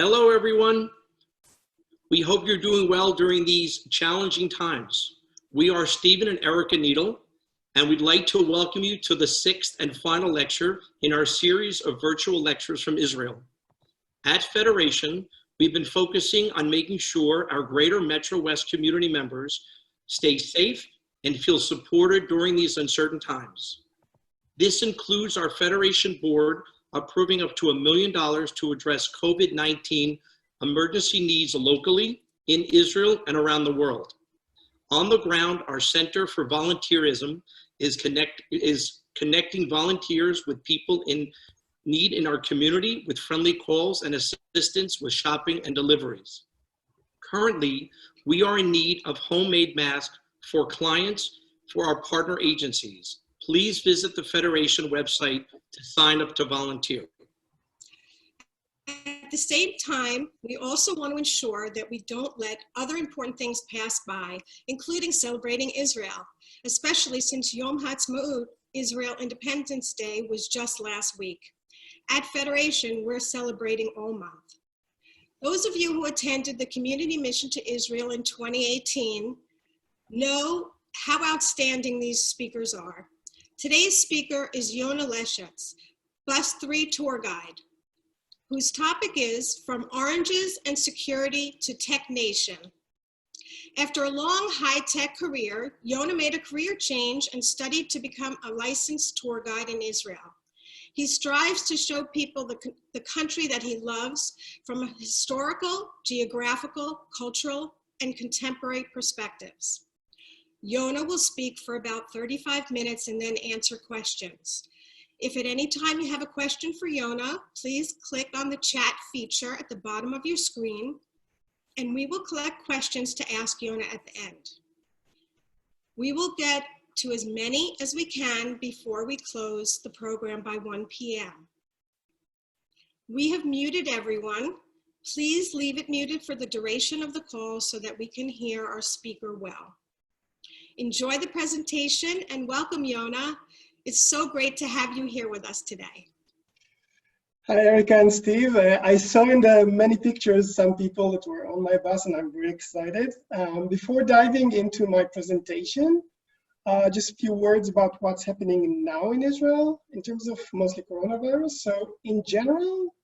Hello, everyone. We hope you're doing well during these challenging times. We are Stephen and Erica Needle, and we'd like to welcome you to the sixth and final lecture in our series of virtual lectures from Israel. At Federation, we've been focusing on making sure our greater Metro West community members stay safe and feel supported during these uncertain times. This includes our Federation board approving up to $1 million to address COVID-19 emergency needs locally, in Israel, and around the world. On the ground, our Center for Volunteerism is connecting volunteers with people in need in our community with friendly calls and assistance with shopping and deliveries. Currently, we are in need of homemade masks for clients for our partner agencies. Please visit the Federation website to sign up to volunteer. At the same time, we also want to ensure that we don't let other important things pass by, including celebrating Israel, especially since Yom Ha'atzmaut, Israel Independence Day, was just last week. At Federation, we're celebrating all month. Those of you who attended the community mission to Israel in 2018 know how outstanding these speakers are. Today's speaker is Yona Leshetz, Bus 3 tour guide, whose topic is From Oranges and Security to Tech Nation. After a long high-tech career, Yona made a career change and studied to become a licensed tour guide in Israel. He strives to show people the country that he loves from a historical, geographical, cultural, and contemporary perspectives. Yona will speak for about 35 minutes and then answer questions. If at any time you have a question for Yona, please click on the chat feature at the bottom of your screen, and we will collect questions to ask Yona at the end. We will get to as many as we can before we close the program by 1 p.m. We have muted everyone. Please leave it muted for the duration of the call so that we can hear our speaker well. Enjoy the presentation and welcome, Yona. It's so great to have you here with us today. Hi, Erica and Steve. I saw in the many pictures some people that were on my bus, and I'm very excited. Before diving into my presentation, just a few words about what's happening now in Israel in terms of mostly coronavirus. So in general,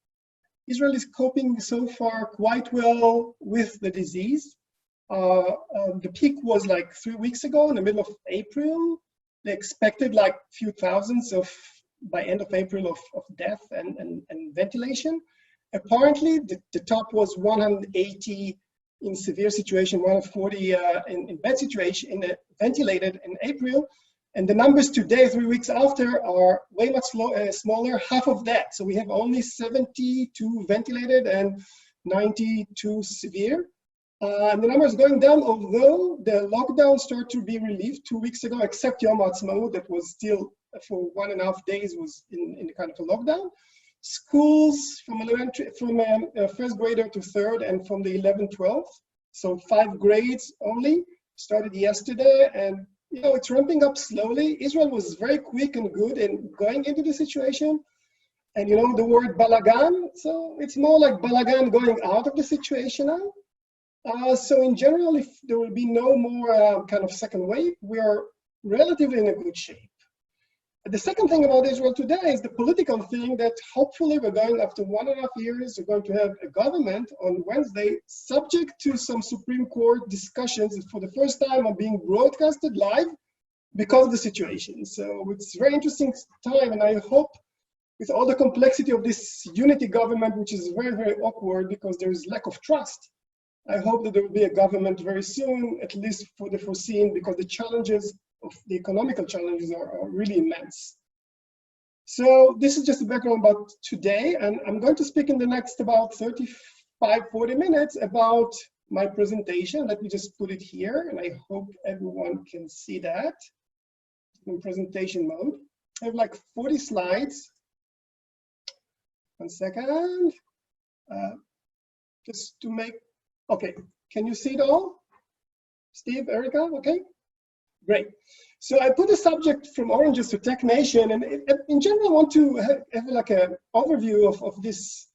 Israel is coping so far quite well with the disease. The peak was like 3 weeks ago in the middle of April. They expected like a few thousands by end of April of death and ventilation. Apparently the top was 180 in severe situation, 140 in bed situation, ventilated in April. And the numbers today, 3 weeks after, are way much smaller, half of that. So we have only 72 ventilated and 92 severe. And the number is going down, although the lockdown started to be relieved 2 weeks ago, except Yom Ha'atzmaut, that was still for 1.5 days was in kind of a lockdown. Schools from first grader to third, and from the 11th, 12th, so 5 grades only, started yesterday, and it's ramping up slowly. Israel was very quick and good in going into the situation, and the word balagan, so it's more like balagan going out of the situation now. So in general, if there will be no more kind of second wave, we are relatively in a good shape. The second thing about Israel today is the political thing that hopefully we're going, after 1.5 years, we're going to have a government on Wednesday, subject to some Supreme Court discussions for the first time are being broadcasted live because of the situation. So it's a very interesting time, and I hope with all the complexity of this unity government, which is very, very awkward because there is lack of trust, I hope that there will be a government very soon, at least for the foreseen, because the challenges of the economical challenges are really immense. So this is just a background about today, and I'm going to speak in the next about 35-40 minutes about my presentation. Let me just put it here, and I hope everyone can see that in presentation mode. I have like 40 slides. 1 second. Just to make, okay, can you see it all? Steve, Erica, okay? Great. So I put a subject from oranges to tech nation, and in general I want to have like an overview of this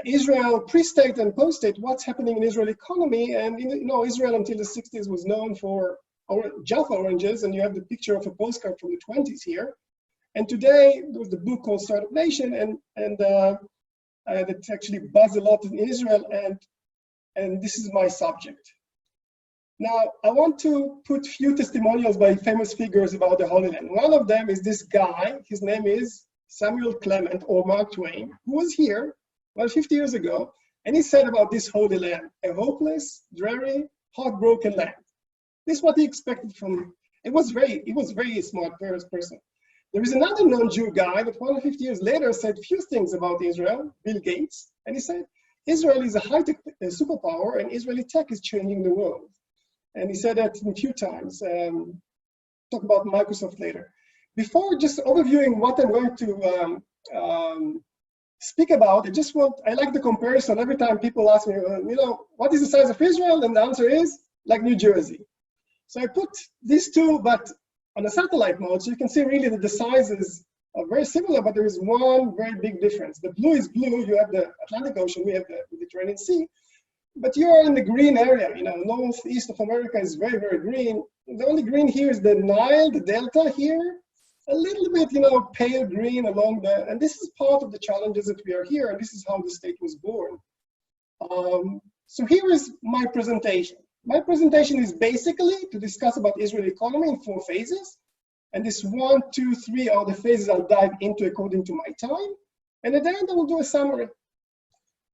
Israel pre-state and post-state, what's happening in Israel economy. And Israel until the 60s was known for Jaffa oranges, and you have the picture of a postcard from the 20s here. And today there was the book called Startup Nation, and that actually buzzed a lot in Israel, and this is my subject. Now, I want to put few testimonials by famous figures about the Holy Land. One of them is this guy. His name is Samuel Clement, or Mark Twain, who was here about 50 years ago, and he said about this Holy Land, a hopeless, dreary, heartbroken land. This is what he expected from. He was very smart person. There is another non-Jew guy that 150 years later said few things about Israel, Bill Gates, and he said, Israel is a high-tech superpower, and Israeli tech is changing the world. And he said that a few times. Talk about Microsoft later. Before just overviewing what I'm going to speak about, I like the comparison. Every time people ask me, what is the size of Israel? And the answer is like New Jersey. So I put these two, but on a satellite mode, so you can see really that the sizes are very similar, but there is one very big difference. The blue is blue. You have the Atlantic Ocean, we have the Mediterranean Sea. But you are in the green area, northeast of America is very, very green. The only green here is the Nile, the delta here, a little bit, pale green along and this is part of the challenges that we are here, and this is how the state was born. So here is my presentation. My presentation is basically to discuss about Israeli economy in 4 phases. And this 1, 2, 3 are the phases I'll dive into according to my time. And at the end, I will do a summary.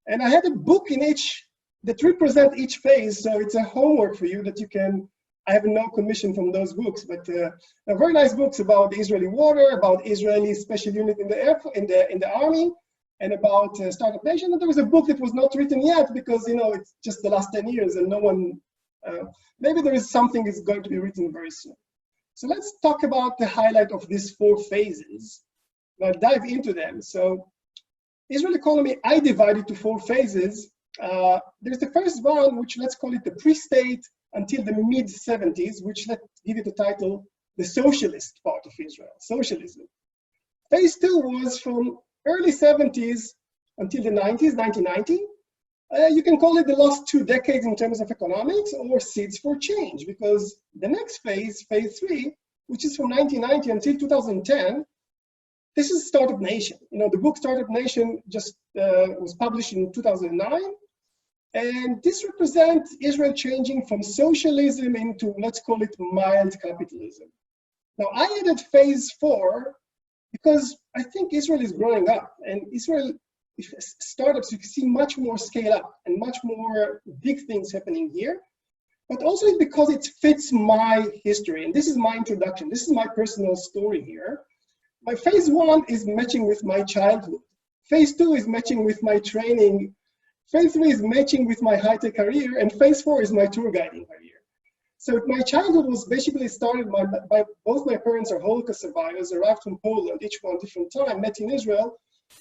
And I had a book in each that represent each phase, so it's a homework for you that you can. I have no commission from those books, but they're very nice books about the Israeli water, about Israeli special unit in the army, and about Startup Nation. And there was a book that was not written yet because it's just the last 10 years, and no one. Maybe there is something that's going to be written very soon. So let's talk about the highlight of these 4 phases. I'll dive into them. So Israel economy, I divided to 4 phases. There's the first one, which let's call it the pre-state until the mid-70s, which let's give it the title, the socialist part of Israel, socialism. Phase 2 was from early 70s until the 90s, 1990. You can call it the last 2 decades in terms of economics, or seeds for change, because the next phase, phase 3, which is from 1990 until 2010, this is Startup Nation. The book Startup Nation just was published in 2009. And this represents Israel changing from socialism into, let's call it, mild capitalism. Now, I added phase 4 because I think Israel is growing up, and Israel, startups, you can see much more scale up and much more big things happening here. But also because it fits my history, and this is my introduction. This is my personal story here. My phase 1 is matching with my childhood. Phase 2 is matching with my training. Phase 3 is matching with my high-tech career, and phase 4 is my tour guiding career. So my childhood was basically started by both my parents are Holocaust survivors, arrived from Poland, each one different time, met in Israel.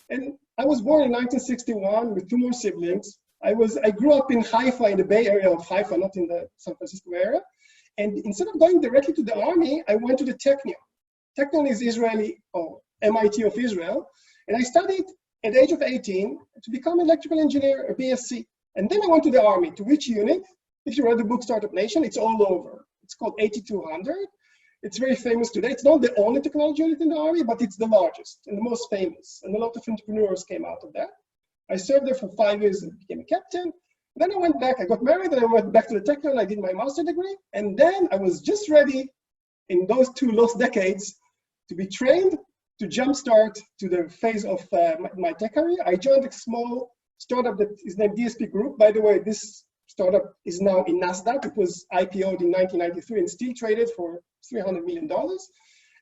And I was born in 1961 with 2 more siblings. I grew up in Haifa, in the Bay Area of Haifa, not in the San Francisco area. And instead of going directly to the army, I went to the Technion. Technion is Israeli, or MIT of Israel. And I studied at the age of 18 to become an electrical engineer, a BSc. And then I went to the army. To which unit? If you read the book Startup Nation, it's all over. It's called 8200. It's very famous today. It's not the only technology unit in the army, but it's the largest and the most famous. And a lot of entrepreneurs came out of that. I served there for 5 years and became a captain. Then I went back, I got married, and I went back to the Technion. I did my master's degree. And then I was just ready in those 2 lost decades to be trained to jumpstart to the phase of my tech career. I joined a small startup that is named DSP Group. By the way, this startup is now in NASDAQ. It was IPO'd in 1993 and still traded for $300 million.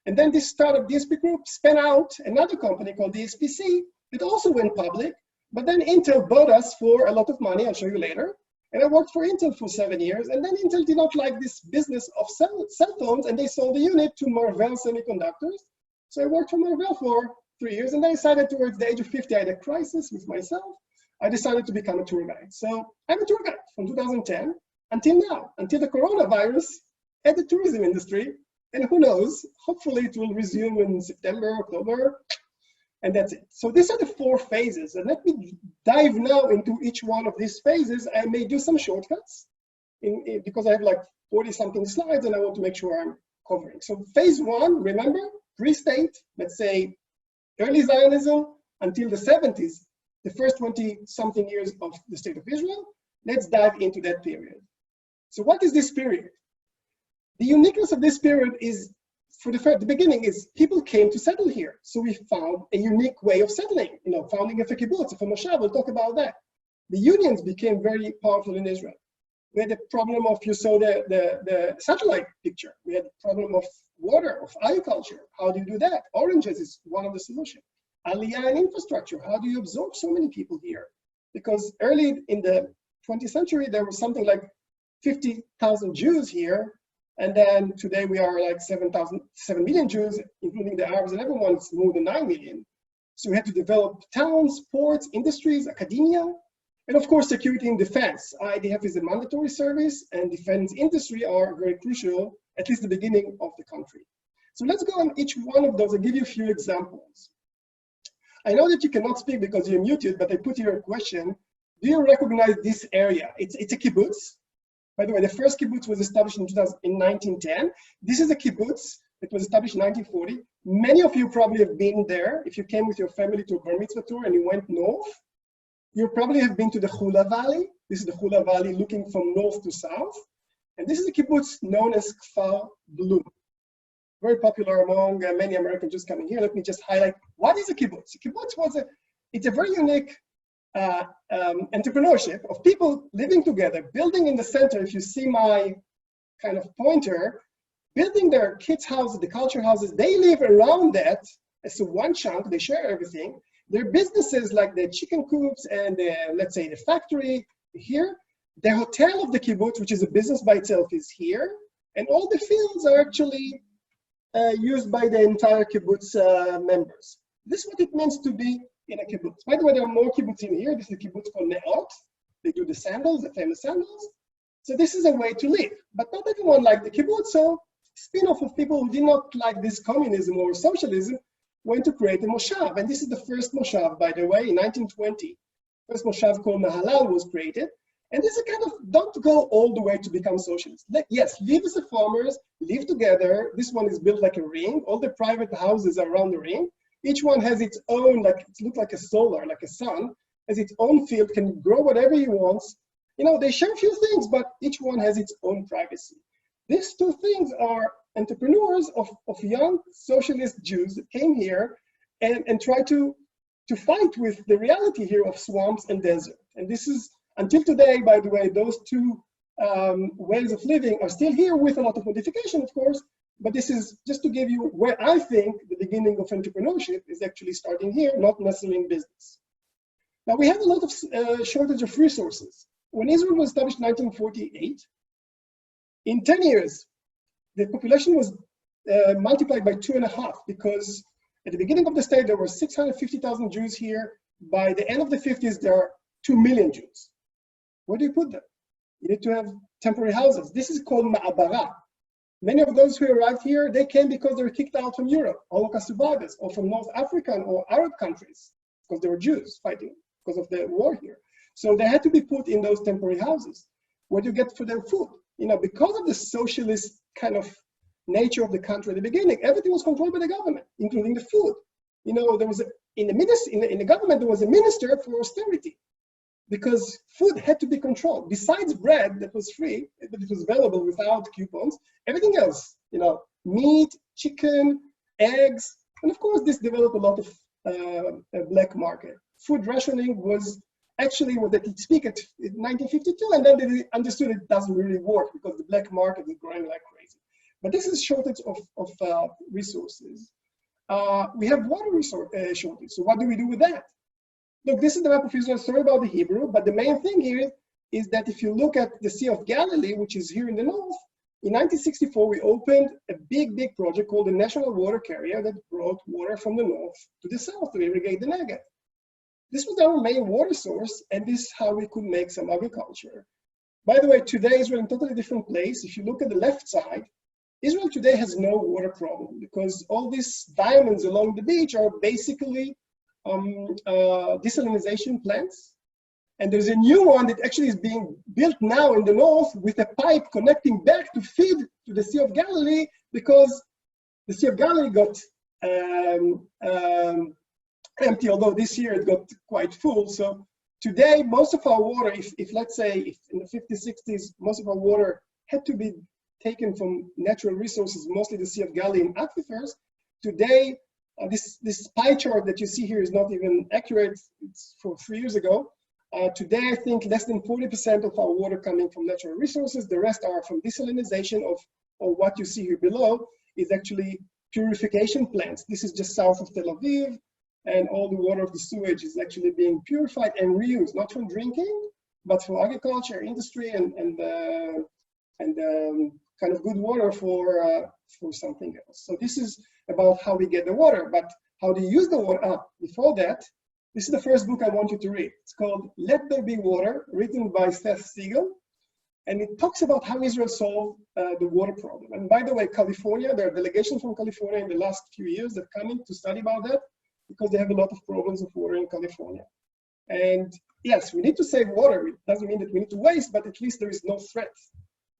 And then this startup, DSP Group, spun out another company called DSPC that also went public. But then Intel bought us for a lot of money. I'll show you later. And I worked for Intel for 7 years. And then Intel did not like this business of cell phones, and they sold the unit to Marvell Semiconductors. So I worked for Marvell for 3 years, and then I decided towards the age of 50, I had a crisis with myself. I decided to become a tour guide. So I'm a tour guide from 2010 until now, until the coronavirus at the tourism industry. And who knows, hopefully it will resume in September, October. And that's it. So these are the 4 phases. And let me dive now into each one of these phases. I may do some shortcuts because I have like 40 something slides and I want to make sure I'm covering. So phase 1, remember, pre-state, let's say early Zionism until the 70s, the first 20 something years of the state of Israel. Let's dive into that period. So what is this period? The uniqueness of this period is, for the beginning, is people came to settle here. So we found a unique way of settling, founding of a kibbutz, of a moshav. We'll talk about that. The unions became very powerful in Israel. We had the problem of, you saw the satellite picture. We had the problem of water, of agriculture. How do you do that? Oranges is one of the solutions. Aliyah and infrastructure. How do you absorb so many people here? Because early in the 20th century, there was something like 50,000 Jews here. And then today we are like 7 million Jews, including the Arabs and everyone, it's more than 9 million. So we had to develop towns, ports, industries, academia, and of course, security and defense. IDF is a mandatory service and defense industry are very crucial, at least the beginning of the country. So let's go on each one of those and give you a few examples. I know that you cannot speak because you're muted, but I put here a question. Do you recognize this area? It's a kibbutz. By the way, the first kibbutz was established in 1910. This is a kibbutz that was established in 1940. Many of you probably have been there. If you came with your family to a bar mitzvah tour and you went north, you probably have been to the Hula Valley. This is the Hula Valley looking from north to south. And this is a kibbutz known as Kfar Blum. Very popular among many Americans just coming here. Let me just highlight, what is a kibbutz? A kibbutz it's a very unique entrepreneurship of people living together, building in the center. If you see my kind of pointer, building their kids' houses, the culture houses, they live around that as a one chunk, they share everything. Their businesses like the chicken coops and let's say the factory here, the hotel of the kibbutz, which is a business by itself, is here. And all the fields are actually used by the entire kibbutz members. This is what it means to be in a kibbutz. By the way, there are more kibbutz in here. This is a kibbutz called Neot. They do the sandals, the famous sandals. So this is a way to live. But not everyone liked the kibbutz, so spin-off of people who did not like this communism or socialism went to create a moshav. And this is the first moshav, by the way, in 1920. First moshav called Mahalal was created. And this is kind of, don't go all the way to become socialist. Yes, live as a farmers, live together. This one is built like a ring. All the private houses are around the ring. Each one has its own, like it looks like a solar, like a sun, has its own field, can grow whatever he wants. They share a few things, but each one has its own privacy. These two things are entrepreneurs of young socialist Jews that came here and try to fight with the reality here of swamps and desert. And this is, until today, by the way, those two ways of living are still here with a lot of modification, of course, but this is just to give you where I think the beginning of entrepreneurship is actually starting here, not necessarily in business. Now, we have a lot of shortage of resources. When Israel was established in 1948, in 10 years, the population was multiplied by 2.5, because at the beginning of the state, there were 650,000 Jews here. By the end of the 50s, there are 2 million Jews. Where do you put them? You need to have temporary houses. This is called ma'abara. Many of those who arrived here, they came because they were kicked out from Europe, Holocaust survivors, or from North African or Arab countries, because they were Jews fighting because of the war here. So they had to be put in those temporary houses. Where do you get for their food? Because of the socialist kind of nature of the country at the beginning, everything was controlled by the government, including the food. There was in the government, there was a minister for austerity, because food had to be controlled. Besides bread that was free, but it was available without coupons, everything else, meat, chicken, eggs, and of course this developed a lot of black market. Food rationing was actually what they did speak at 1952, and then they understood it doesn't really work because the black market is growing like crazy. But this is shortage of resources. We have water shortage, so what do we do with that? Look, this is the map of Israel. Sorry about the Hebrew, but the main thing here is that if you look at the Sea of Galilee, which is here in the north, in 1964, we opened a big, big project called the National Water Carrier that brought water from the north to the south to irrigate the Negev. This was our main water source, and this is how we could make some agriculture. By the way, today Israel is in a totally different place. If you look at the left side, Israel today has no water problem because all these diamonds along the beach are basically desalination plants. And there's a new one that actually is being built now in the north with a pipe connecting back to feed to the Sea of Galilee, because the Sea of Galilee got empty, although this year it got quite full. So today, most of our water, if let's say if in the 50s, 60s, most of our water had to be taken from natural resources, mostly the Sea of Galilee and aquifers, today, this pie chart that you see here is not even accurate. It's for 3 years ago. Today, I think less than 40% of our water coming from natural resources. The rest are from desalination or what you see here below is actually purification plants. This is just south of Tel Aviv, and all the water of the sewage is actually being purified and reused, not for drinking, but for agriculture, industry, and kind of good water for something else. So this is about how we get the water, but how do you use the water? Before that, this is the first book I want you to read. It's called Let There Be Water, written by Seth Siegel. And it talks about how Israel solved the water problem. And by the way, California, there are delegations from California in the last few years that come in to study about that, because they have a lot of problems of water in California. And yes, we need to save water. It doesn't mean that we need to waste, but at least there is no threat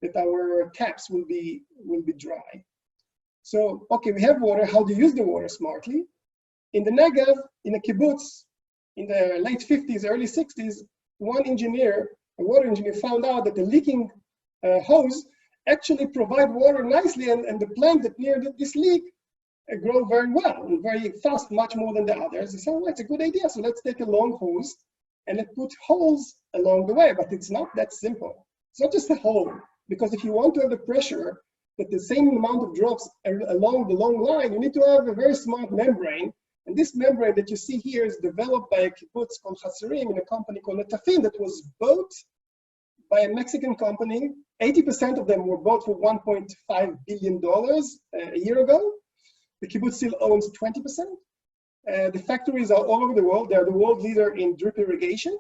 that our taps will be dry. So, okay, we have water. How do you use the water smartly? In the Negev, in a kibbutz, in the late 50s, early 60s, one engineer, a water engineer, found out that the leaking hose actually provide water nicely, and the plant that near this leak grow very well and very fast, much more than the others. They said, well, it's a good idea, so let's take a long hose and let's put holes along the way. But it's not that simple. It's not just a hole, because if you want to have the pressure that the same amount of drops along the long line, you need to have a very smart membrane. And this membrane that you see here is developed by a kibbutz called Chasserim in a company called Netafim that was bought by a Mexican company. 80% of them were bought for $1.5 billion a year ago. The kibbutz still owns 20%. The factories are all over the world. They are the world leader in drip irrigation,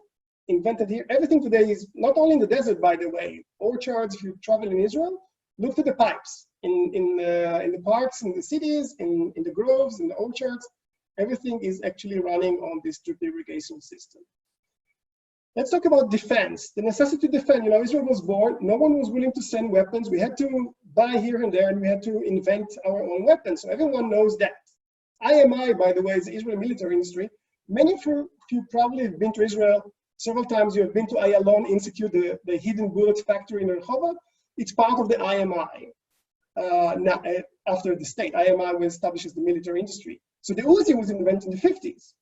invented here. Everything today is not only in the desert, by the way. Orchards, if you travel in Israel, look at the pipes in the parks, in the cities, in the groves, in the orchards. Everything is actually running on this drip irrigation system. Let's talk about defense. The necessity to defend. You know, Israel was born. No one was willing to send weapons. We had to buy here and there, and we had to invent our own weapons. So everyone knows that. IMI, by the way, is the Israeli military industry. Many of you probably have been to Israel several times. You have been to Ayalon Institute, the hidden bullet factory in Rehovot. It's part of the IMI. Now, after the state, IMI was established as the military industry. So the Uzi was invented in the 50s.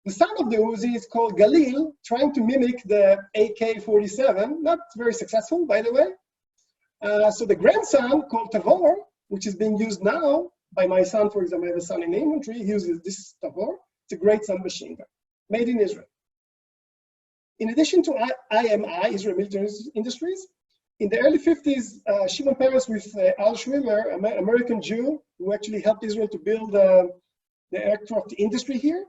The son of the Uzi is called Galil, trying to mimic the AK-47, not very successful, by the way. So the grandson, called Tavor, which is being used now by my son, for example, I have a son in the infantry, he uses this Tavor. It's a great submachine gun, made in Israel. In addition to IMI, Israel Military Industries, in the early 50s, Shimon Peres with Al Schwimmer, an American Jew, who actually helped Israel to build the aircraft industry here,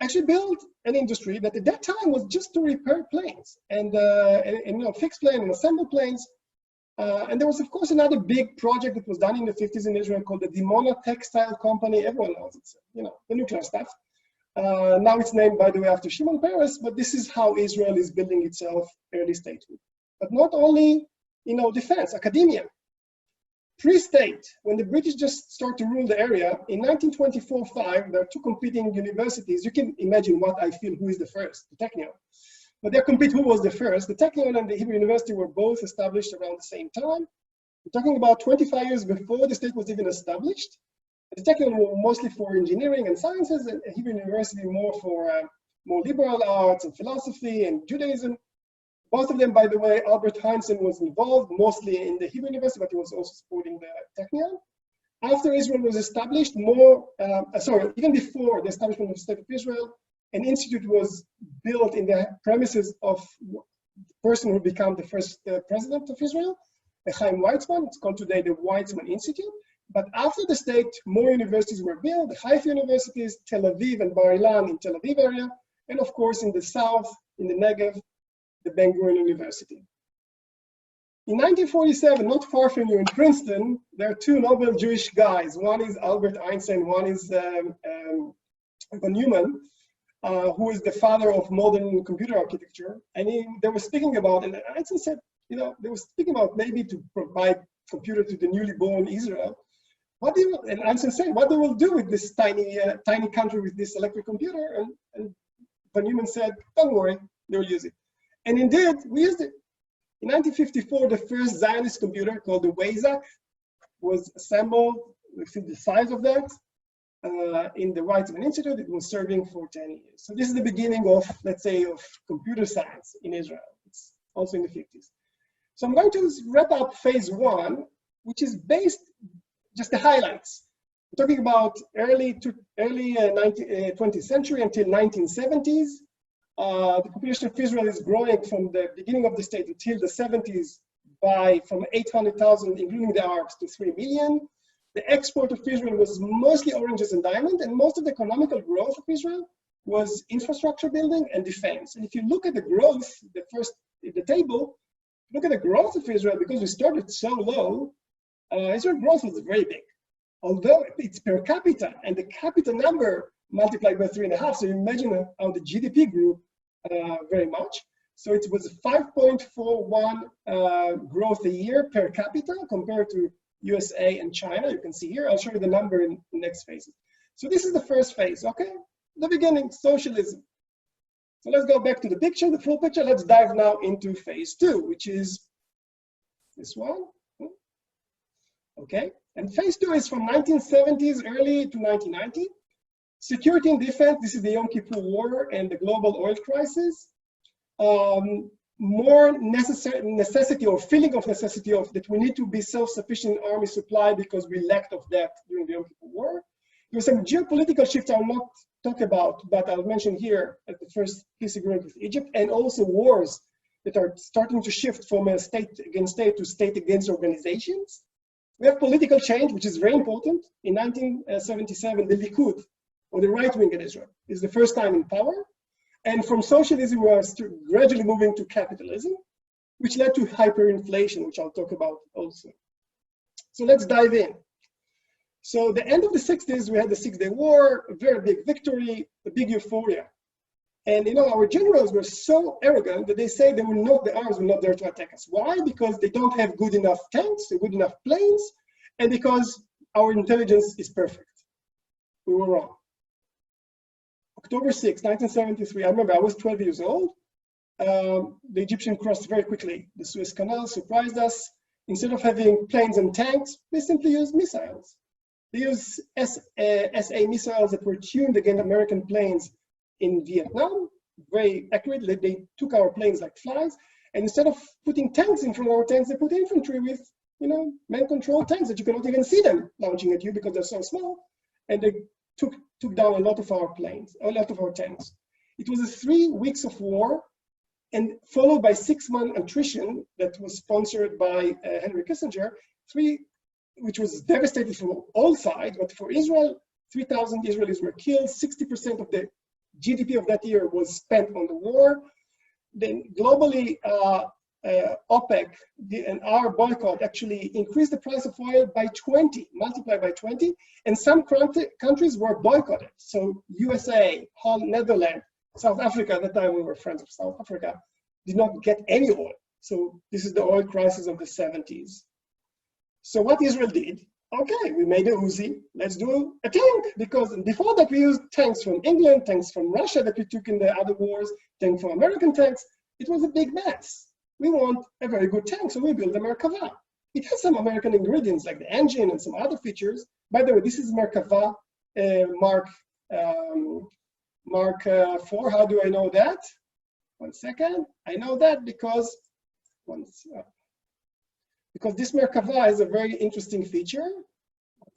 actually built an industry that at that time was just to repair planes and you know, fix planes and assemble planes. And there was, of course, another big project that was done in the 50s in Israel called the Dimona Textile Company. Everyone knows it, you know, the nuclear stuff. Now it's named, by the way, after Shimon Peres, but this is how Israel is building itself early statehood. But not only, you know, defense, academia. Pre-state, when the British just start to rule the area, in 1924-5, there are two competing universities. You can imagine what I feel, who is the first, the Technion. But they compete who was the first. The Technion and the Hebrew University were both established around the same time. We're talking about 25 years before the state was even established. The Technion were mostly for engineering and sciences, and Hebrew University more for more liberal arts and philosophy and Judaism. Both of them, by the way, Albert Heinzen was involved mostly in the Hebrew University, but he was also supporting the Technion. After Israel was established, even before the establishment of the State of Israel, an institute was built in the premises of the person who became the first president of Israel, Chaim Weizmann. It's called today the Weizmann Institute. But after the state, more universities were built, the Haifa universities, Tel Aviv and Bar Ilan in Tel Aviv area, and of course in the south, in the Negev, the Ben Gurion University. In 1947, not far from you in Princeton, there are two Nobel Jewish guys. One is Albert Einstein, one is von Neumann. who is the father of modern computer architecture. And they were speaking about, and Einstein said, they were speaking about maybe to provide computer to the newly born Israel. And Einstein said, what they will do with this tiny country with this electric computer? And Van Neumann said, don't worry, they'll use it. And indeed, we used it. In 1954, the first Zionist computer called the Wayzak was assembled. You see the size of that in the Weizmann Institute. It was serving for 10 years. So this is the beginning of, let's say, of computer science in Israel. It's also in the 50s. So I'm going to wrap up phase one, which is based just the highlights. We're talking about early 20th century until 1970s. The population of Israel is growing from the beginning of the state until the 70s from 800,000, including the Arabs, to 3 million. The export of Israel was mostly oranges and diamond, and most of the economical growth of Israel was infrastructure building and defense. And if you look at the growth, the table, look at the growth of Israel, because we started so low, Israel growth was very big. Although it's per capita, and the capita number multiplied by 3.5, so you imagine how the GDP grew very much. So it was 5.41 growth a year per capita compared to USA and China. You can see here. I'll show you the number in the next phases. So this is the first phase, okay? The beginning, socialism. So let's go back to the picture, the full picture. Let's dive now into phase two, which is this one. Okay, and phase two is from 1970s early to 1990. Security and defense, this is the Yom Kippur War and the global oil crisis. More necessity or feeling of necessity of that we need to be self-sufficient in army supply because we lacked of that during the Yom Kippur War. There were some geopolitical shifts I'll not talk about, but I'll mention here at the first peace agreement with Egypt, and also wars that are starting to shift from a state against state to state against organizations. We have political change, which is very important. In 1977, the Likud, or the right wing in Israel, is the first time in power. And from socialism, we are gradually moving to capitalism, which led to hyperinflation, which I'll talk about also. So let's dive in. So the end of the 60s, we had the 6-Day War, a very big victory, a big euphoria. And our generals were so arrogant that they say the Arabs were not there to attack us. Why? Because they don't have good enough tanks, good enough planes, and because our intelligence is perfect. We were wrong. October 6, 1973, I remember I was 12 years old. The Egyptians crossed very quickly the Suez Canal, surprised us. Instead of having planes and tanks, they simply used missiles. They used SA missiles that were tuned against American planes in Vietnam, very accurately. They took our planes like flies, and instead of putting tanks in front of our tanks, they put infantry with, man-controlled tanks that you cannot even see them launching at you because they're so small, and they took down a lot of our planes, a lot of our tanks. It was 3 weeks of war, and followed by 6-month attrition that was sponsored by Henry Kissinger, which was devastating from all sides, but for Israel, 3,000 Israelis were killed, 60% of the GDP of that year was spent on the war. Then globally, OPEC and our boycott actually increased the price of oil by 20, multiplied by 20, and some countries were boycotted. So USA, Netherlands, South Africa, at the time we were friends of South Africa, did not get any oil. So this is the oil crisis of the 70s. So what Israel did, okay, we made a Uzi, let's do a tank, because before that we used tanks from England, tanks from Russia that we took in the other wars, tanks from American tanks. It was a big mess. We want a very good tank, so we built the Merkava. It has some American ingredients like the engine and some other features. By the way, this is Merkava Mark 4. How do I know that? 1 second. I know that because this Merkava has a very interesting feature. 1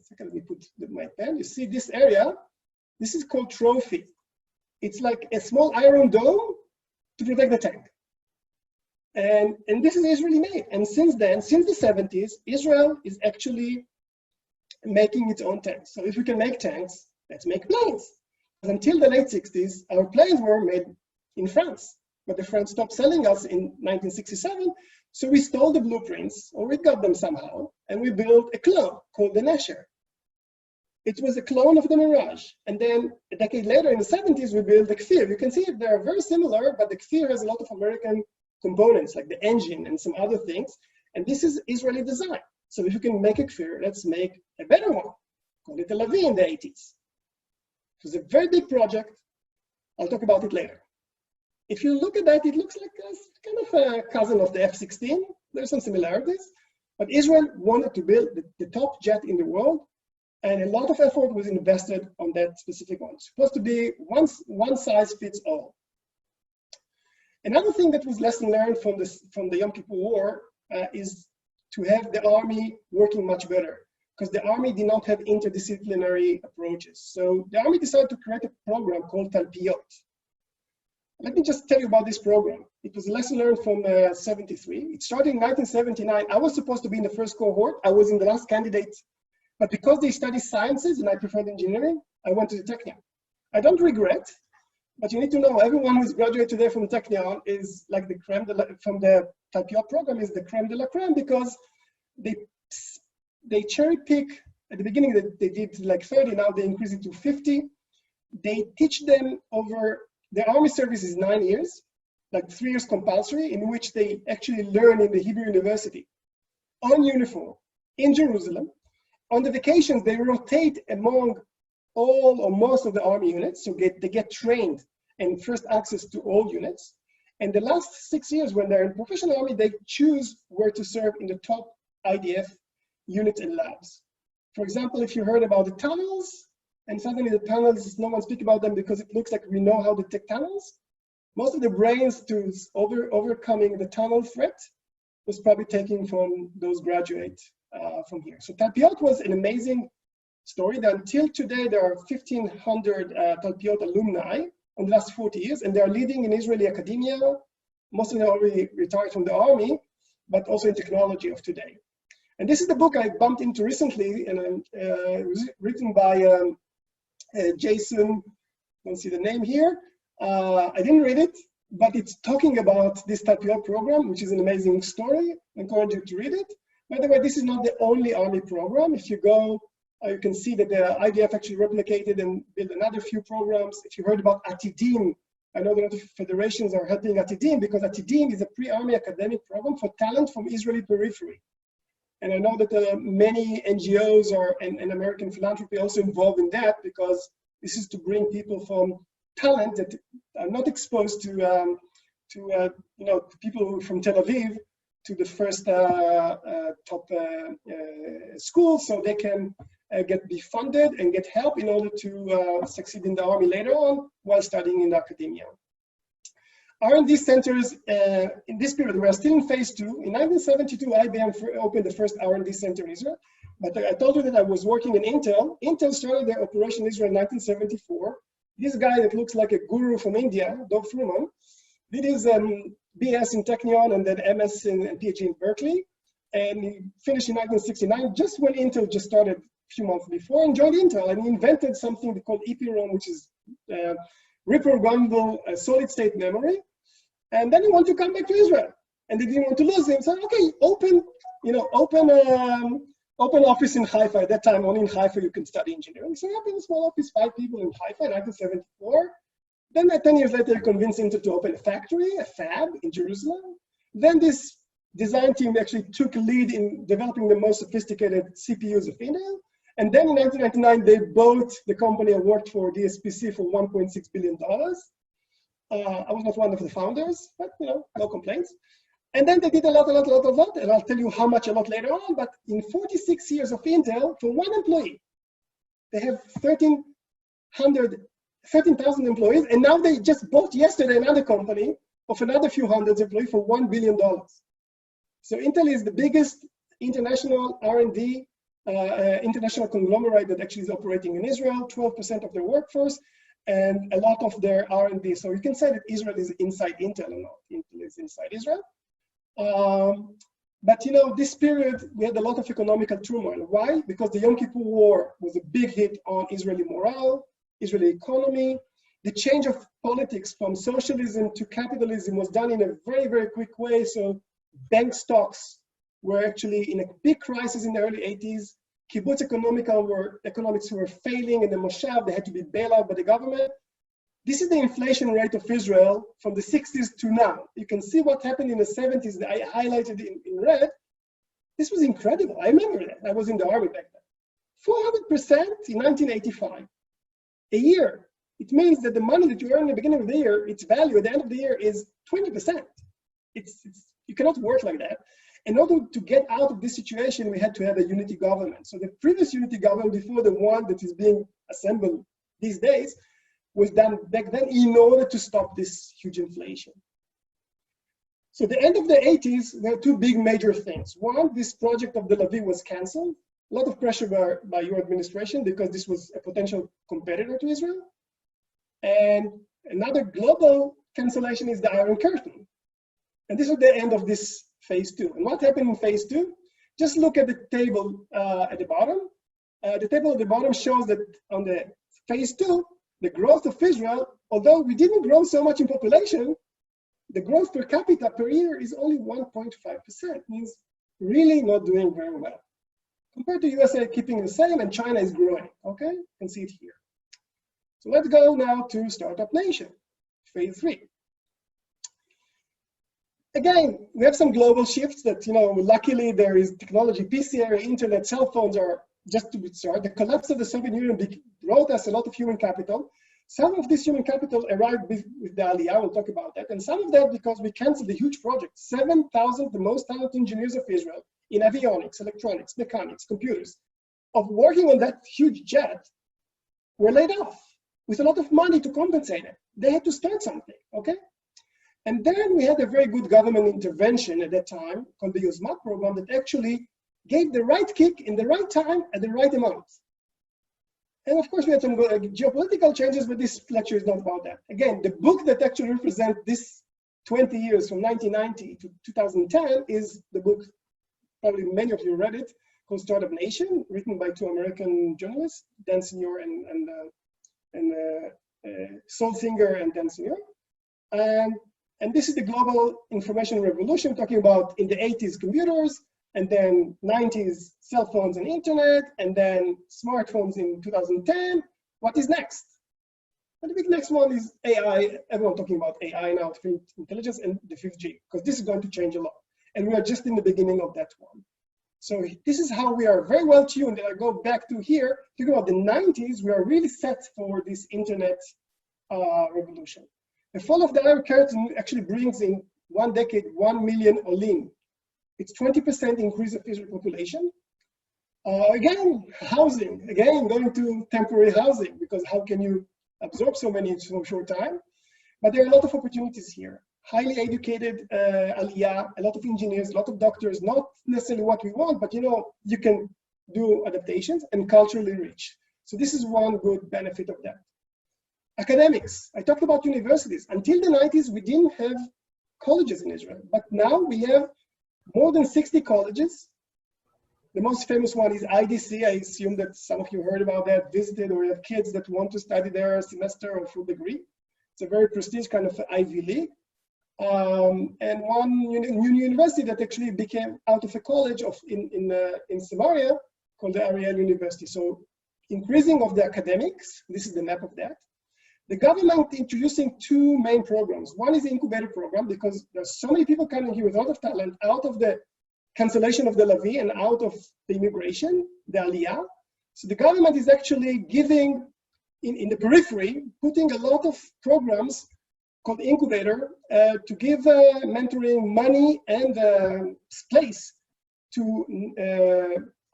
second, let me put my pen. You see this area? This is called trophy. It's like a small iron dome to protect the tank. And this is Israeli made. And since then, since the 70s, Israel is actually making its own tanks. So if we can make tanks, let's make planes. Until the late 60s, our planes were made in France. But the French stopped selling us in 1967. So we stole the blueprints, or we got them somehow, and we built a clone called the Nesher. It was a clone of the Mirage. And then a decade later, in the 70s, we built the Kfir. You can see they are very similar, but the Kfir has a lot of American components, like the engine and some other things. And this is Israeli design. So if you can make a Kfir, let's make a better one. Called it Tel Aviv in the 80s. It was a very big project. I'll talk about it later. If you look at that, it looks like kind of a cousin of the F-16. There's some similarities. But Israel wanted to build the top jet in the world, and a lot of effort was invested on that specific one. It's supposed to be one size fits all. Another thing that was lesson learned from the Yom Kippur War is to have the army working much better, because the army did not have interdisciplinary approaches. So the army decided to create a program called Talpiot. Let me just tell you about this program. It was a lesson learned from 73. It started in 1979. I was supposed to be in the first cohort. I was in the last candidate. But because they study sciences and I preferred engineering, I went to the Technion. I don't regret, but you need to know everyone who's graduated today from the Technion is like the creme de la, from the Talpiot program is the creme de la creme, because they cherry pick. At the beginning they did like 30, now they increase it to 50. They teach them over. The army service is 9 years, like 3 years compulsory, in which they actually learn in the Hebrew University, on uniform, in Jerusalem. On the vacations, they rotate among all or most of the army units, so they get trained and first access to all units. And the last 6 years, when they're in professional army, they choose where to serve in the top IDF units and labs. For example, if you heard about the tunnels, and suddenly the tunnels, no one speaks about them because it looks like we know how to detect tunnels. Most of the brains to overcoming the tunnel threat was probably taken from those graduates from here. So Talpiot was an amazing story that until today, there are 1,500 Talpiot alumni in the last 40 years, and they are leading in Israeli academia. Most of them already retired from the army, but also in technology of today. And this is the book I bumped into recently, and it was written by Jason, don't see the name here. I didn't read it, but it's talking about this Talpiot program, which is an amazing story. I encourage you to read it. By the way, this is not the only army program. If you go, you can see that the IDF actually replicated and built another few programs. If you heard about Atidim, I know that federations are helping Atidim, because Atidim is a pre-army academic program for talent from Israeli periphery. And I know that many NGOs and American philanthropy also involved in that, because this is to bring people from talent that are not exposed to people from Tel Aviv to the first top school, so they can be funded and get help in order to succeed in the army later on while studying in academia. R&D centers, in this period, we are still in phase 2. In 1972, IBM opened the first R&D center in Israel. But I told you that I was working in Intel. Intel started their operation in Israel in 1974. This guy that looks like a guru from India, Dov Fruman, did his BS in Technion and then MS and PhD in Berkeley. And he finished in 1969, just when Intel just started a few months before, and joined Intel. And he invented something called EPROM, which is reprogrammable solid-state memory. And then he wanted to come back to Israel, and they didn't want to lose him. So okay, open office in Haifa. At that time, only in Haifa you can study engineering. So he opened a small office, 5 people in Haifa in 1974. Then 10 years later, he convinced Intel to open a factory, a fab in Jerusalem. Then this design team actually took lead in developing the most sophisticated CPUs of Intel. And then in 1999, they bought the company I worked for, DSPC, for $1.6 billion. I was not one of the founders, but no complaints. And then they did a lot, and I'll tell you how much a lot later on. But in 46 years of Intel, for one employee, they have 13,000 employees, and now they just bought yesterday another company of another few hundred employees for $1 billion. So Intel is the biggest international R&D, international conglomerate that actually is operating in Israel, 12% of their workforce, and a lot of their R&D. So you can say that Israel is inside Intel or not. Intel is inside Israel. But this period, we had a lot of economical turmoil. Why? Because the Yom Kippur War was a big hit on Israeli morale, Israeli economy. The change of politics from socialism to capitalism was done in a very, very quick way. So bank stocks were actually in a big crisis in the early 80s. kibbutz economics were failing in the moshav, they had to be bailed out by the government. This is the inflation rate of Israel from the 60s to now. You can see what happened in the 70s that I highlighted in red. This was incredible. I remember that. I was in the army back then. 400% in 1985. A year. It means that the money that you earn in the beginning of the year, its value at the end of the year is 20%. You cannot work like that. In order to get out of this situation, we had to have a unity government. So the previous unity government, before the one that is being assembled these days, was done back then in order to stop this huge inflation. So the end of the 80s, there are two big major things. One, this project of the Levy was canceled. A lot of pressure by your administration because this was a potential competitor to Israel. And another global cancellation is the Iron Curtain. And this was the end of this phase 2. And what happened in phase 2? Just look at the table at the bottom. The table at the bottom shows that on the phase 2, the growth of Israel, although we didn't grow so much in population, the growth per capita per year is only 1.5%. Means really not doing very well. Compared to USA keeping the same, and China is growing, okay? You can see it here. So let's go now to Startup Nation, phase 3. Again, we have some global shifts that, luckily there is technology, PC era, internet, cell phones are just to start. The collapse of the Soviet Union brought us a lot of human capital. Some of this human capital arrived with the Aliyah, we'll talk about that. And some of that because we canceled the huge project. 7,000, the most talented engineers of Israel in avionics, electronics, mechanics, computers, of working on that huge jet were laid off with a lot of money to compensate it. They had to start something, okay? And then we had a very good government intervention at that time called the Yozmat program that actually gave the right kick in the right time at the right amount. And of course, we had some geopolitical changes, but this lecture is not about that. Again, the book that actually represents this 20 years from 1990 to 2010 is the book, probably many of you read it, called Startup Nation, written by 2 American journalists, Dan Senior and Solsinger and Dan Senior. And this is the global information revolution, talking about in the 80s computers, and then 90s cell phones and internet, and then smartphones in 2010. What is next? And the big next one is AI. Everyone talking about AI now, artificial intelligence, and the 5G, because this is going to change a lot. And we are just in the beginning of that one. So this is how we are very well tuned. And I go back to here, talking about the 90s, we are really set for this internet revolution. The fall of the Iron Curtain actually brings in 1 decade, 1 million olim. It's 20% increase of Israel population. Again, housing, again, going to temporary housing, because how can you absorb so many in so short time? But there are a lot of opportunities here. Highly educated Aliyah, a lot of engineers, a lot of doctors, not necessarily what we want, but you can do adaptations, and culturally rich. So this is one good benefit of that. Academics, I talked about universities. Until the 90s, we didn't have colleges in Israel, but now we have more than 60 colleges. The most famous one is IDC. I assume that some of you heard about that, visited, or have kids that want to study there a semester or full degree. It's a very prestigious kind of Ivy League. And one new university that actually became out of a college in Samaria called the Ariel University. So increasing of the academics, this is the map of that. The government introducing 2 main programs. One is the incubator program, because there's so many people coming here with a lot of talent out of the cancellation of the Levy and out of the immigration, the Aliyah. So the government is actually giving, in the periphery, putting a lot of programs called Incubator to give mentoring money and place to,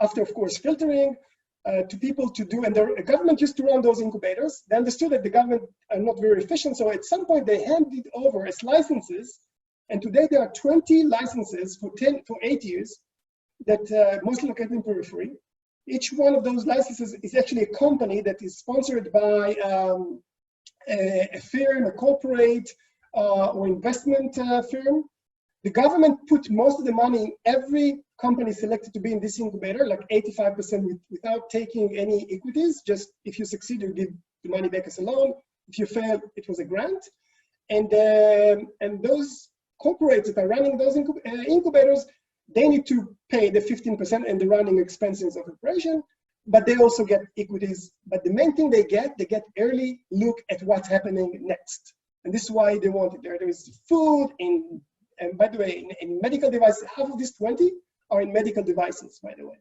after of course filtering, to people to do, and the government used to run those incubators. They understood that the government are not very efficient, so at some point they handed over as licenses, and today there are 20 licenses for 8 years that mostly located in periphery. Each one of those licenses is actually a company that is sponsored by a firm, a corporate or investment firm. The government put most of the money in every company selected to be in this incubator, like 85% without taking any equities. Just if you succeed, you give the money back as a loan. If you fail, it was a grant. And those corporates that are running those incubators, they need to pay the 15% and the running expenses of operation. but they also get equities. But the main thing they get early look at what's happening next. And this is why they want it there. There is food and by the way, in medical devices, half of these 20 are in medical devices, by the way.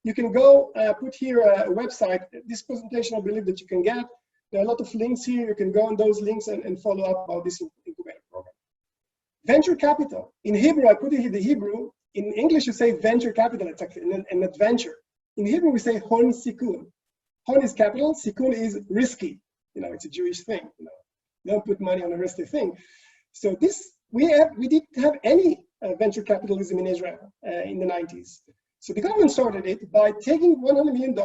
You can go put here a website. This presentation, I believe that you can get. There are a lot of links here. You can go on those links and follow up about this incubator program. Venture capital. In Hebrew, I put it here the Hebrew. In English, you say venture capital. It's actually an adventure. In Hebrew, we say hon sikun. Hon is capital. Sikun is risky. It's a Jewish thing. Don't put money on a risky thing. So this, we didn't have any venture capitalism in Israel in the 90s. So the government started it by taking $100 million,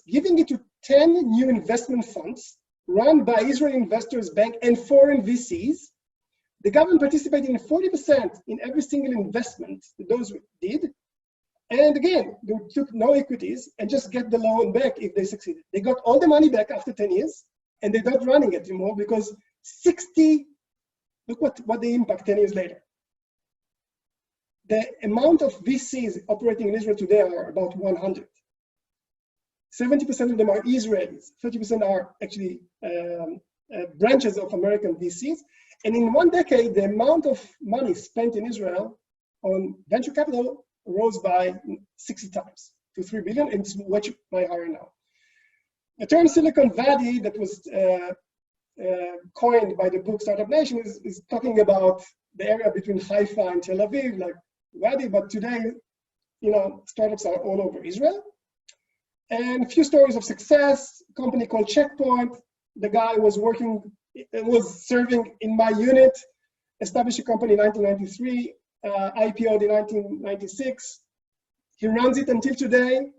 giving it to 10 new investment funds run by Israeli Investors Bank and foreign VCs. The government participated in 40% in every single investment that those did. And again, they took no equities and just get the loan back if they succeeded. They got all the money back after 10 years, and they're not running it anymore because look what the impact 10 years later. The amount of VCs operating in Israel today are about 100. 70% of them are Israelis. 30% are actually branches of American VCs. And in 1 decade, the amount of money spent in Israel on venture capital rose by 60 times to 3 billion, and it's much higher now. The term Silicon Valley that was coined by the book Startup Nation is talking about the area between Haifa and Tel Aviv, like Wadi, but today, startups are all over Israel. And a few stories of success. A company called Checkpoint. The guy was serving in my unit, established a company in 1993, IPO'd in 1996. He runs it until today,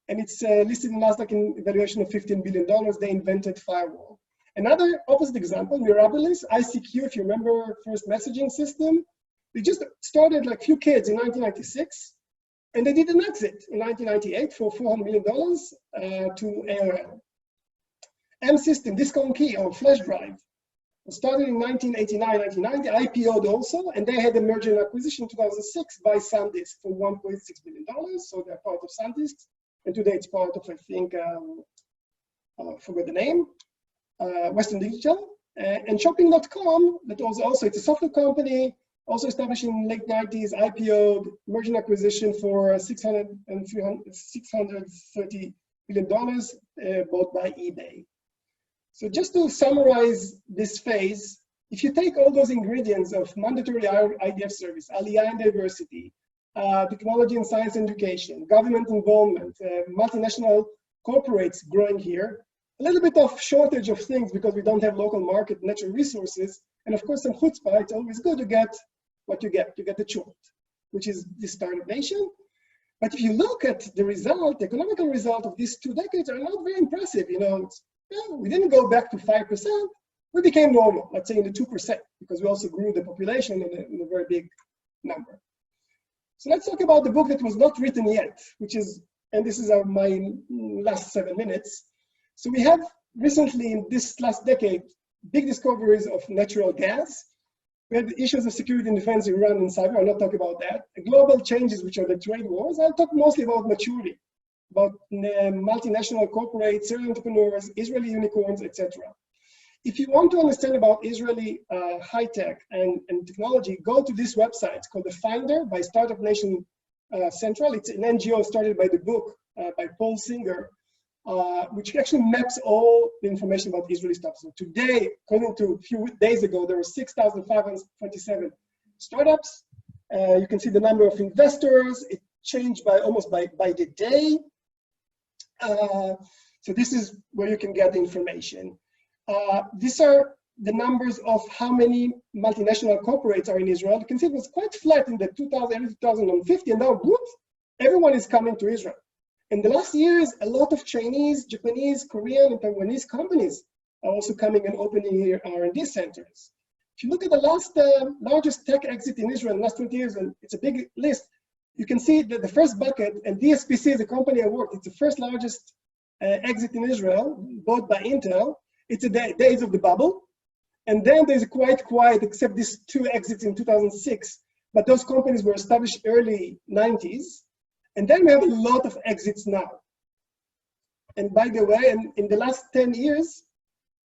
and it's listed in NASDAQ in valuation of $15 billion. They invented firewall. Another opposite example, Mirabilis, ICQ, if you remember, first messaging system. They just started like few kids in 1996, and they did an exit in 1998 for $400 million to AOL. M-System, Disk on Key, or flash drive, was started in 1989, 1990, IPO'd also, and they had a merger and acquisition in 2006 by SanDisk for $1.6 billion, so they're part of SanDisk, and today it's part of, I think, I forgot the name, Western Digital, and Shopping.com, that was also, it's a software company, also established in late 90s, IPO'd, merger and acquisition for $630 billion, bought by eBay. So just to summarize this phase, if you take all those ingredients of mandatory IDF service, Aliyah and diversity, technology and science and education, government involvement, multinational corporates growing here, a little bit of shortage of things because we don't have local market, natural resources, and of course some chutzpah, it's always good to get what you get the chort, which is this Startup Nation. But if you look at the result, the economical result of these 2 decades are not very impressive. We didn't go back to 5%. We became normal, let's say in the 2%, because we also grew the population in a very big number. So let's talk about the book that was not written yet, which is, and this is my last 7 minutes. So we have recently in this last decade, big discoveries of natural gas. We had the issues of security and defense, Iran and cyber. I'll not talk about that. The global changes, which are the trade wars. I'll talk mostly about maturity, about multinational corporates, serial entrepreneurs, Israeli unicorns, etc. If you want to understand about Israeli high-tech and technology, go to this website. It's called The Finder by Startup Nation Central. It's an NGO started by the book by Paul Singer, which actually maps all the information about Israeli startups. So today, according to a few days ago, there were 6,527 startups. You can see the number of investors. It changed almost by the day. So this is where you can get the information. These are the numbers of how many multinational corporates are in Israel. You can see it was quite flat in the 2050, and now whoops, everyone is coming to Israel. In the last years, a lot of Chinese, Japanese, Korean, and Taiwanese companies are also coming and opening here R&D centers. If you look at the last largest tech exit in Israel in the last 20 years, and it's a big list, you can see that the first bucket, and DSPC is the company I worked, it's the first largest exit in Israel, bought by Intel. It's the days of the bubble. And then there's a quite quiet, except these 2 exits in 2006, but those companies were established early 90s. And then we have a lot of exits now. And by the way, in the last 10 years,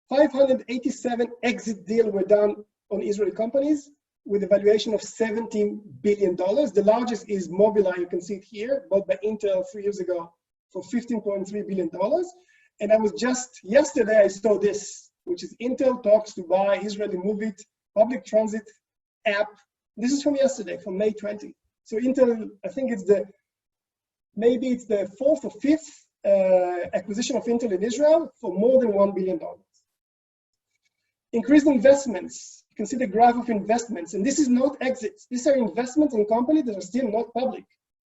587 exit deals were done on Israeli companies with a valuation of $17 billion. The largest is Mobileye, you can see it here, bought by Intel 3 years ago for $15.3 billion. And I was just, yesterday I saw this, which is Intel talks to buy Israeli Movit public transit app. This is from yesterday, from May 20. So Intel, I think maybe it's the fourth or fifth acquisition of Intel in Israel for more than $1 billion. Increased investments. You can see the graph of investments, and this is not exits. These are investments in companies that are still not public.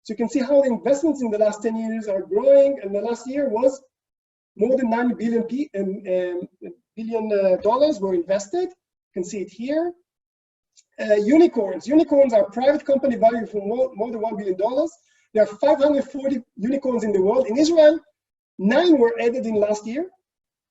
So you can see how the investments in the last 10 years are growing, and the last year was more than $9 billion dollars were invested. You can see it here. Unicorns. Unicorns are private company value for more than $1 billion. There are 540 unicorns in the world. In Israel, 9 were added in last year.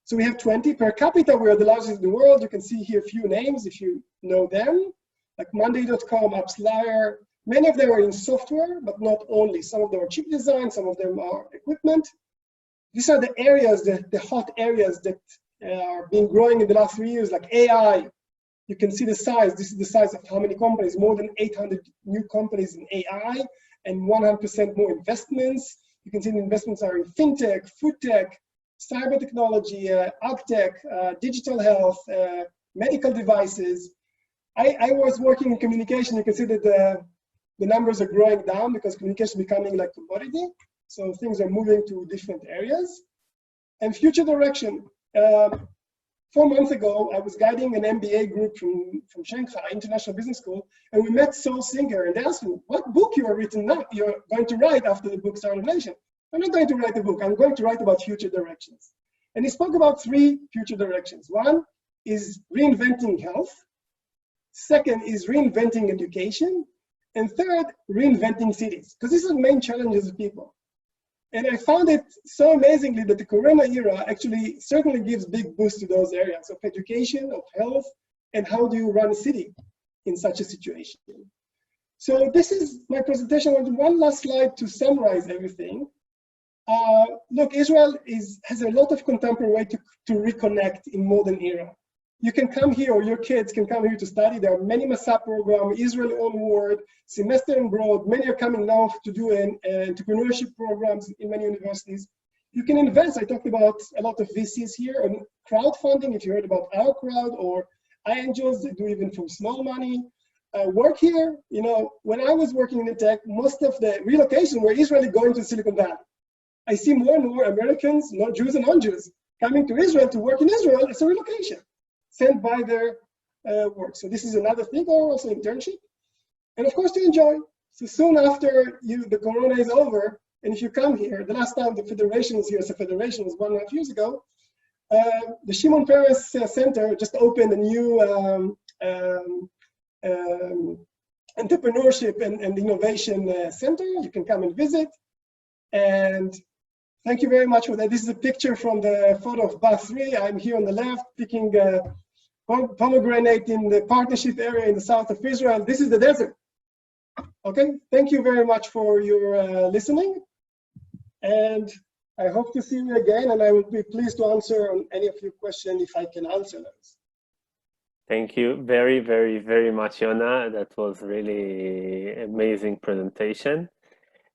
So we have 20. Per capita, we are the largest in the world. You can see here a few names if you know them, like Monday.com, AppsLayer. Many of them are in software, but not only. Some of them are chip design, some of them are equipment. These are the areas, the hot areas that are being growing in the last 3 years, like AI. You can see the size. This is the size of how many companies, more than 800 new companies in AI and 100% more investments. You can see the investments are in fintech, food tech, cyber technology, ag tech, digital health, medical devices. I was working in communication. You can see that the numbers are growing down because communication is becoming like commodity. So things are moving to different areas. And future direction. 4 months ago, I was guiding an MBA group from Shanghai International Business School, and we met Saul Singer, and they asked me, what book you're going to write after the book Star of Nation? I'm not going to write a book. I'm going to write about future directions. And he spoke about 3 future directions. One is reinventing health. Second is reinventing education. And third, reinventing cities, because these are the main challenges of people. And I found it so amazingly that the Corona era actually certainly gives big boost to those areas of education, of health, and how do you run a city in such a situation. So this is my presentation. I want one last slide to summarize everything. Look, Israel has a lot of contemporary way to reconnect in modern era. You can come here, or your kids can come here to study. There are many Masa programs, Israel Onward, semester abroad. Many are coming now to do entrepreneurship programs in many universities. You can invest. I talked about a lot of VCs here on crowdfunding. If you heard about our crowd or iAngels, they do even for small money. Work here. You know, when I was working in the tech, most of the relocation were Israeli going to Silicon Valley. I see more and more Americans, not Jews and non-Jews, coming to Israel to work in Israel as a relocation, sent by their work. So this is another thing, or also internship. And of course to enjoy. So soon after the Corona is over, and if you come here, the last time the federation was here as a federation was 1.5 years ago, the Shimon Peres Center just opened a new entrepreneurship and innovation center. You can come and visit. And thank you very much for that. This is a picture from the photo of Bar 3. I'm here on the left picking pomegranate in the partnership area in the south of Israel. This is the desert. Okay, thank you very much for your listening. And I hope to see you again, and I will be pleased to answer on any of your questions if I can answer those. Thank you very, very, very much, Yona. That was really amazing presentation.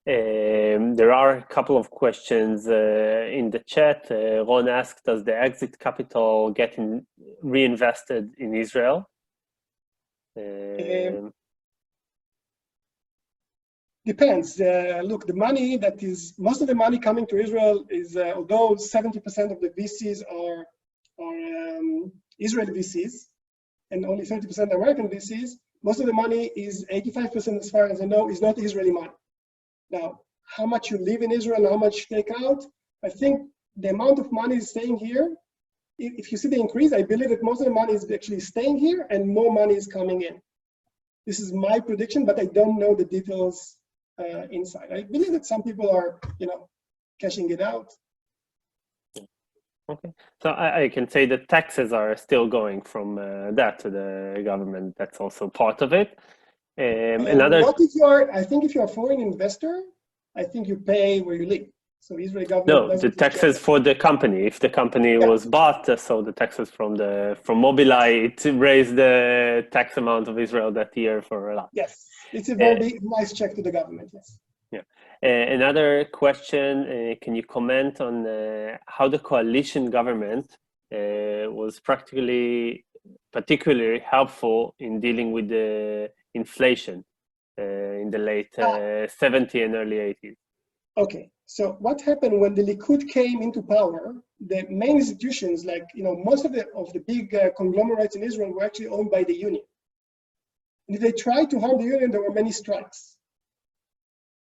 There are a couple of questions in the chat. Ron asked, does the exit capital get reinvested in Israel? Depends. Look, the money most of the money coming to Israel is, although 70% of the VCs are Israeli VCs, and only 30% American VCs, most of the money is 85%, as far as I know, is not Israeli money. Now, how much you live in Israel, how much you take out, I think the amount of money is staying here. If you see the increase, I believe that most of the money is actually staying here and more money is coming in. This is my prediction, but I don't know the details inside. I believe that some people are, cashing it out. Okay, so I can say that taxes are still going from that to the government. That's also part of it. I think if you're a foreign investor, I think you pay where you live. So Israeli government No, the taxes for the company. If the company was bought, so the taxes from Mobileye, it raised the tax amount of Israel that year for a lot. Yes, it's a very nice check to the government, yes. Yeah. Another question, can you comment on how the coalition government was particularly helpful in dealing with the inflation in the late 70s and early 80s? Okay, so what happened when the Likud came into power? The main institutions, like most of the big conglomerates in Israel, were actually owned by the union. And if they tried to harm the union, there were many strikes,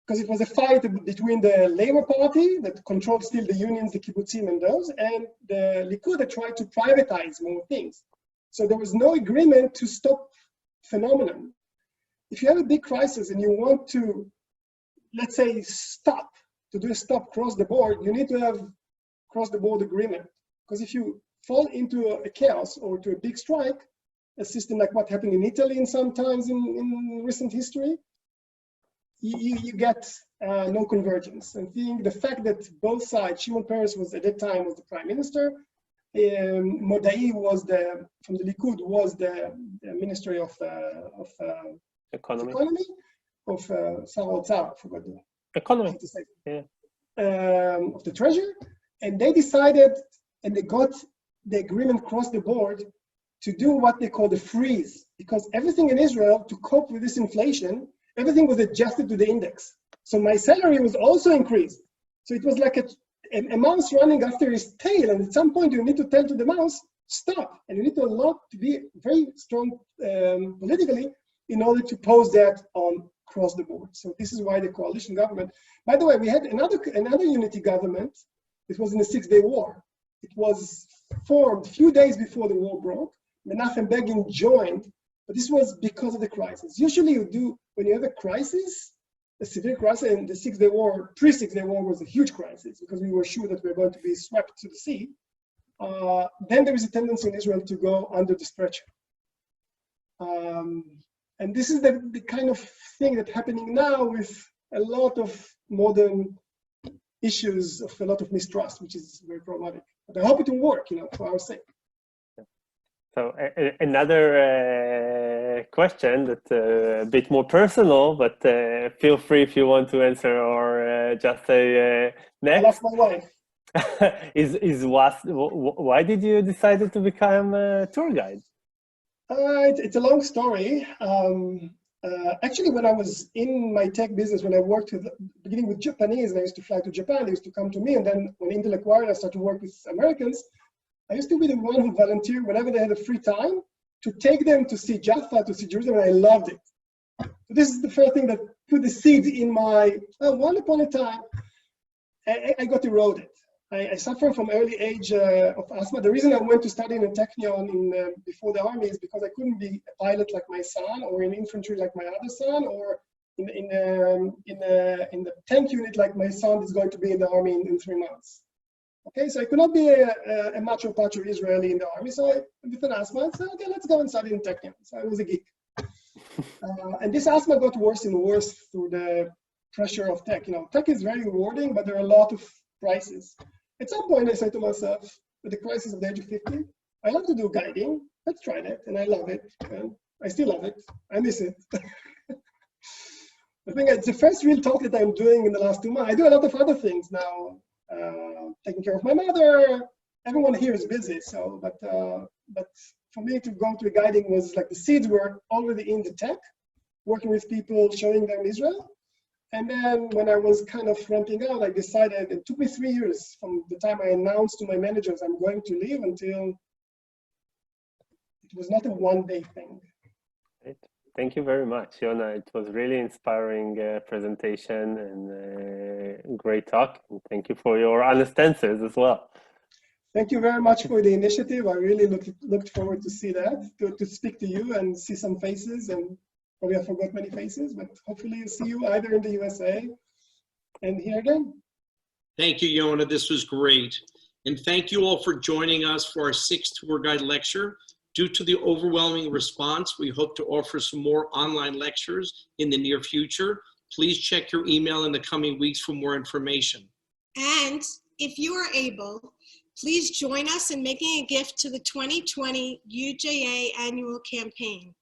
because it was a fight between the Labor Party that controlled still the unions, the kibbutzim, and those, and the Likud that tried to privatize more things. So there was no agreement to stop phenomenon. If you have a big crisis and you want to, let's say, to do a stop across the board, you need to have across the board agreement. Because if you fall into a chaos or to a big strike, a system like what happened in Italy and sometimes in recent history, you get no convergence. And the fact that both sides, Shimon Peres was at that time was the prime minister, Modai was from the Likud was the Ministry of Economy, of Sar Otzar, I forgot the Economy, of the treasury, and they decided, and they got the agreement across the board to do what they call the freeze, because everything in Israel, to cope with this inflation, everything was adjusted to the index. So my salary was also increased. So it was like a mouse running after his tail, and at some point you need to tell to the mouse, stop, and you need to be very strong politically in order to pose that on across the board. So this is why the coalition government, by the way, we had another unity government. It was in the 6-Day War. It was formed a few days before the war broke. Menachem Begin joined, but this was because of the crisis. Usually you do, when you have a crisis, a severe crisis, and the 6-Day War, pre-6-Day War was a huge crisis because we were sure that we were going to be swept to the sea. Then there is a tendency in Israel to go under the stretcher. And this is the kind of thing that's happening now with a lot of modern issues of a lot of mistrust, which is very problematic. But I hope it will work, for our sake. So another question that's a bit more personal, but feel free if you want to answer or just say next. I lost my wife. Why did you decide to become a tour guide? It's a long story. Actually, when I was in my tech business, when I worked beginning with Japanese, and I used to fly to Japan, they used to come to me, and then when Intel acquired, I started to work with Americans. I used to be the one who volunteered whenever they had a free time to take them to see Jaffa, to see Jerusalem, and I loved it. So this is the first thing that put the seed in my, once upon a time, I got eroded. I suffer from early age of asthma. The reason I went to study in a technion before the army is because I couldn't be a pilot like my son, or in infantry like my other son, or in the tank unit like my son is going to be in the army in 3 months. Okay, so I could not be a macho pacho Israeli in the army. So with an asthma, I said, okay, let's go and study in technion. So I was a geek. And this asthma got worse and worse through the pressure of tech. Tech is very rewarding, but there are a lot of prices. At some point, I said to myself, with the crisis of the age of 50, I love to do guiding. Let's try that. And I love it. And I still love it. I miss it. I think it's the first real talk that I'm doing in the last 2 months. I do a lot of other things now, taking care of my mother. Everyone here is busy. So, but for me to go to a guiding was like the seeds were already in the tech, working with people, showing them Israel. And then when I was kind of ramping out, I decided, it took me 3 years from the time I announced to my managers I'm going to leave until it was not a one-day thing. Great. Thank you very much, Yona. It was really inspiring presentation and great talk. And thank you for your honest answers as well. Thank you very much for the initiative. I really looked forward to see that, to speak to you and see some faces, and probably I forgot many faces, but hopefully I'll see you either in the USA and here again. Thank you, Yona. This was great. And thank you all for joining us for our 6th tour guide lecture. Due to the overwhelming response, we hope to offer some more online lectures in the near future. Please check your email in the coming weeks for more information. And if you are able, please join us in making a gift to the 2020 UJA annual campaign.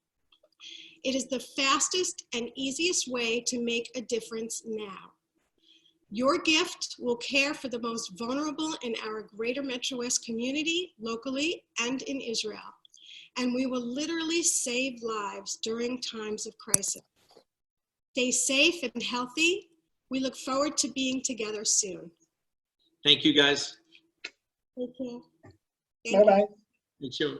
It is the fastest and easiest way to make a difference now. Your gift will care for the most vulnerable in our greater Metro West community, locally and in Israel. And we will literally save lives during times of crisis. Stay safe and healthy. We look forward to being together soon. Thank you, guys. Thank you. Bye-bye. Thank you.